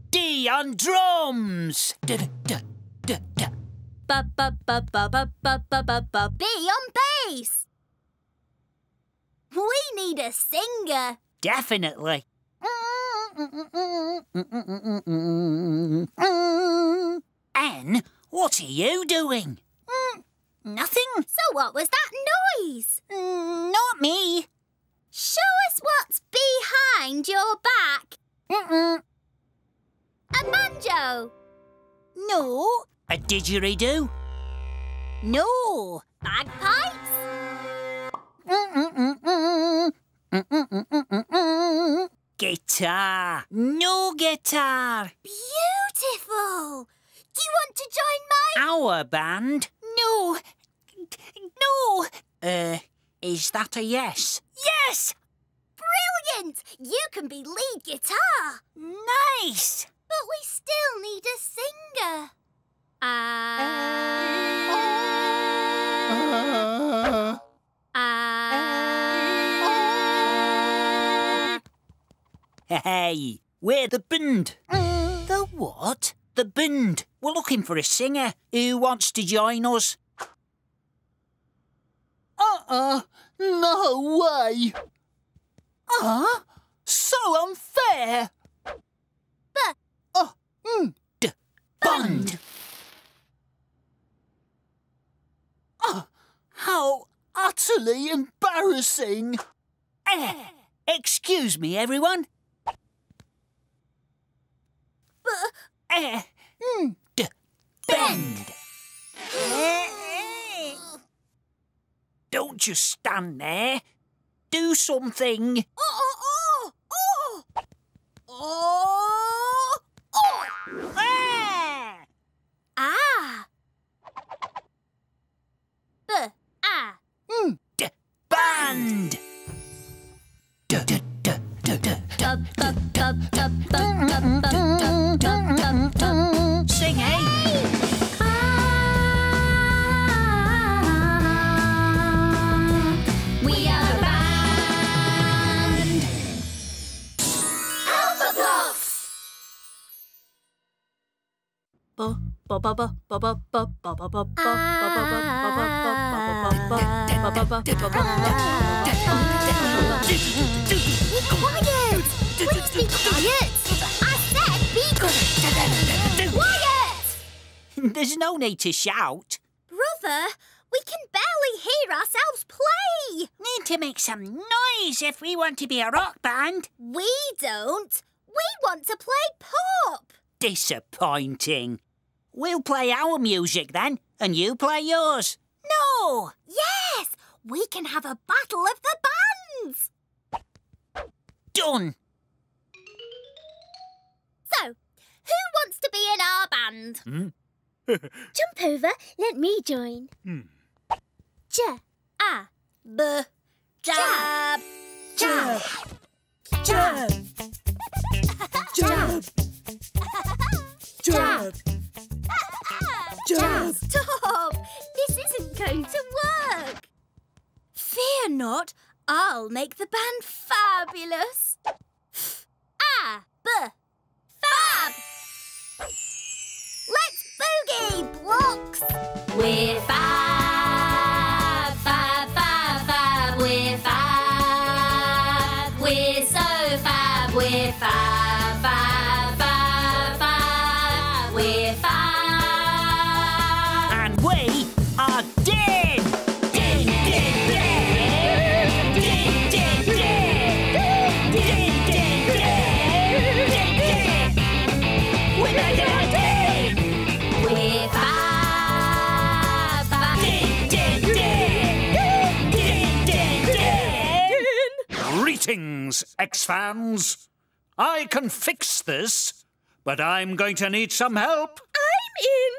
D on drums. B on bass. We need a singer. Definitely. Anne, what are you doing? Nothing. So what was that noise? Not me. Show us what's behind your back. A banjo. No. A didgeridoo? No. Bagpipes. Guitar. No guitar. Beautiful. Do you want to join my... Our band? No. No. Is that a yes? Yes. Brilliant! You can be lead guitar. Nice. But we still need a singer. Hey, we're the band. The what? The band. We're looking for a singer. Who wants to join us? No way. So unfair. Band. How utterly embarrassing. Excuse me, everyone. Bend. Don't just stand there. Do something. Band. Sing, eh? We are a band. Alphablocks. Be quiet! Please be quiet! I said be quiet! There's no need to shout. Brother, we can barely hear ourselves play. Need to make some noise if we want to be a rock band. We don't. We want to play pop. Disappointing. We'll play our music then, and you play yours. No. Yes, we can have a battle of the bands. Done. So, who wants to be in our band? Jump over, let me join. J-A-B. Jab. Jab. Jab. Jab. Jab. Jab. Stop! This isn't going to work. Fear not, I'll make the band fabulous. F-A-B. Fab! Let's boogie, blocks! We're fab, fab, fab, fab. We're fab. We're so fab. We're fab, fab, fab, fab. We're fab. And we are dead. Dead, dead, dead. Dead, dead, dead. Dead, dead, dead. Dead, dead. We're dead, dead. We're fab, fab. Dead, dead, dead. Dead, dead, dead. Greetings, X-fans. I can fix this, but I'm going to need some help. I'm in.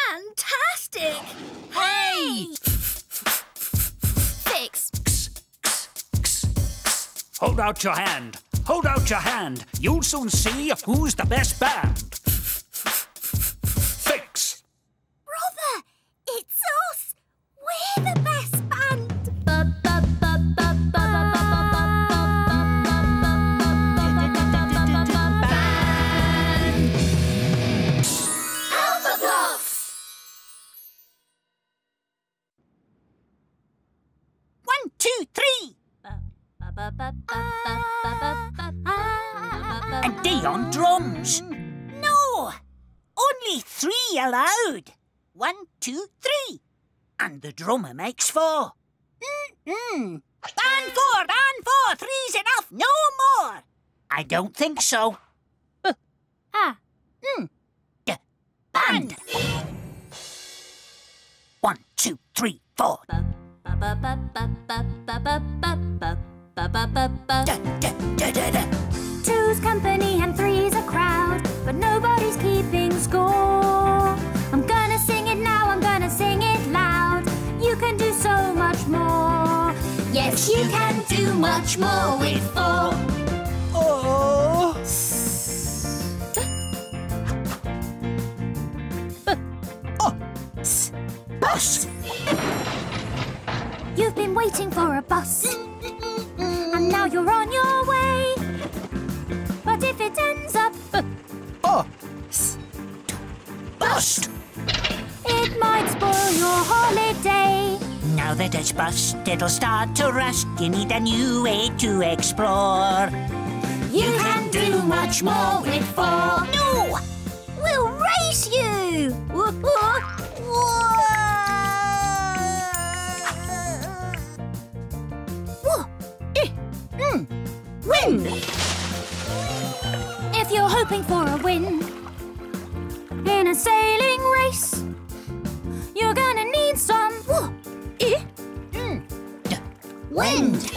Fantastic. Hey! Fix. Hold out your hand. Hold out your hand. You'll soon see who's the best band. Fix. Brother, it's us. We're the best band. And D on drums. No! Only 3 allowed. 1, 2, 3. And the drummer makes 4. Band 4, band 4. 3's enough, no more. I don't think so. Band. 1, 2, 3, 4. Two's company and three's a crowd, but nobody's keeping score. I'm gonna sing it now, I'm gonna sing it loud. You can do so much more. Yes, you can do much more with 4. Oh. Bus. You've been waiting for a bus, and now you're on your way. But if it ends up Bust. it might spoil your holiday. Now that it's bust, it'll start to rust. You need a new way to explore. You can do much more with 4. No! We'll race you! Win! If you're hoping for a win in a sailing race, you're gonna need some wind.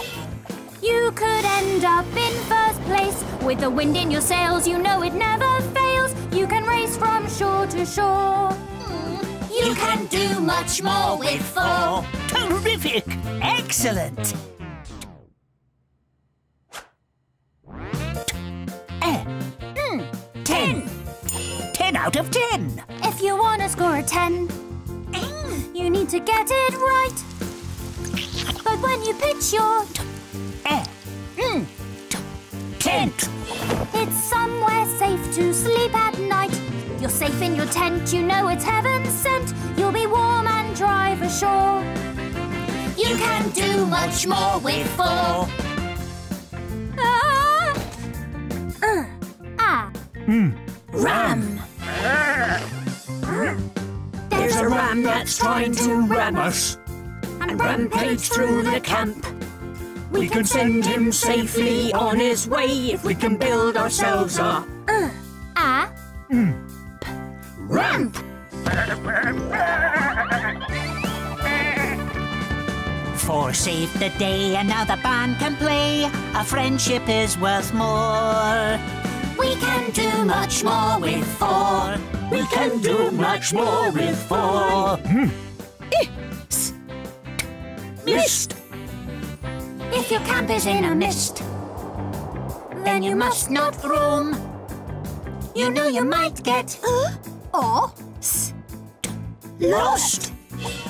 You could end up in first place. With the wind in your sails, you know it never fails. You can race from shore to shore. You can do much more with 4. Terrific. Excellent. 10. 10 out of 10. If you want to score a 10, you need to get it right. But when you pitch your Tent. it's somewhere safe to sleep at night. You're safe in your tent, you know it's heaven sent. You'll be warm and dry for sure. You can do much more with 4. Ram. There's a ram that's trying to ram us and rampage through the camp. We can send him safely on his way if we can build ourselves a ramp. Four saved the day and now the band can play. A friendship is worth more. We can do much more with 4. We can do much more with 4. Mist. If your camp is in a mist, then you must not roam. You know you might get Lost.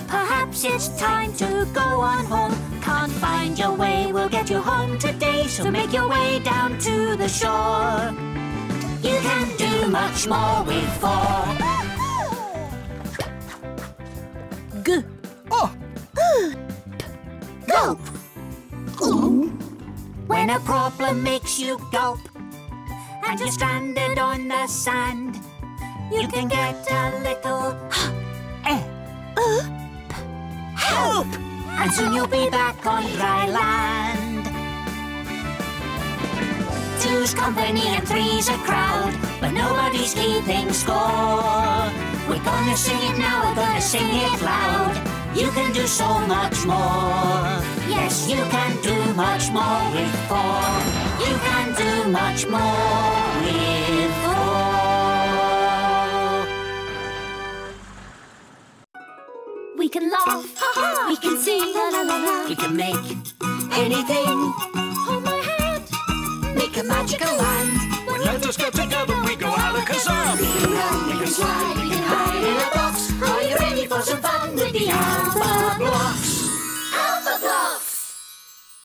Perhaps it's time to go on home. Can't find your way, we'll get you home today. So make your way down to the shore. You can do much more with 4. Gulp. When a problem makes you gulp and you're stranded on the sand, you can get a little help, and soon you'll be back on dry land. Two's company and three's a crowd, but nobody's keeping score. We're gonna sing it now, we're gonna sing it loud. You can do so much more. Yes, you can do much more with 4. You can do much more with 4. We can laugh, we can sing, we can make anything. Hold my hand, make a magical land. Let us get together